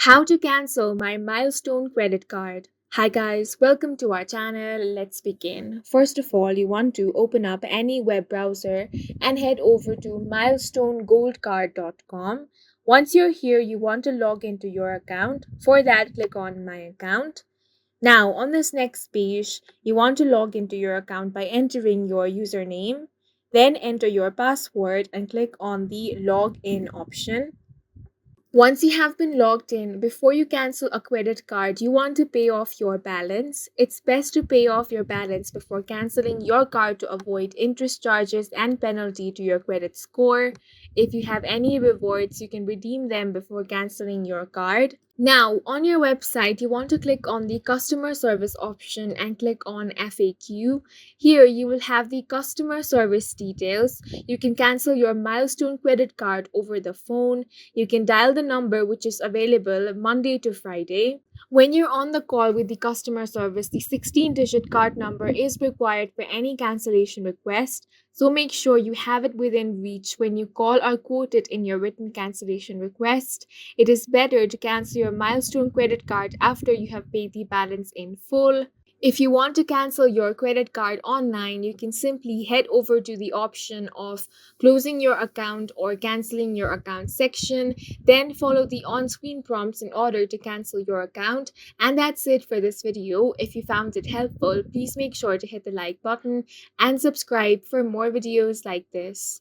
How to cancel my Milestone credit card. Hi guys, welcome to our channel. Let's begin. First of all, you want to open up any web browser and head over to milestonegoldcard.com. Once you're here, you want to log into your account. For that, click on My Account. Now, on this next page, you want to log into your account by entering your username. Then enter your password and click on the Login option. Once you have been logged in, before you cancel a credit card, you want to pay off your balance. It's best to pay off your balance before canceling your card to avoid interest charges and penalty to your credit score. If you have any rewards, you can redeem them before canceling your card. Now, on your website, you want to click on the customer service option and click on FAQ. Here, you will have the customer service details. You can cancel your Milestone credit card over the phone. You can dial the number which is available Monday to Friday. When you're on the call with the customer service, the 16-digit card number is required for any cancellation request. So make sure you have it within reach when you call or quote it in your written cancellation request. It is better to cancel your Milestone credit card after you have paid the balance in full. If you want to cancel your credit card online, you can simply head over to the option of closing your account or canceling your account section, then follow the on-screen prompts in order to cancel your account. And that's it for this video. If you found it helpful, please make sure to hit the like button and subscribe for more videos like this.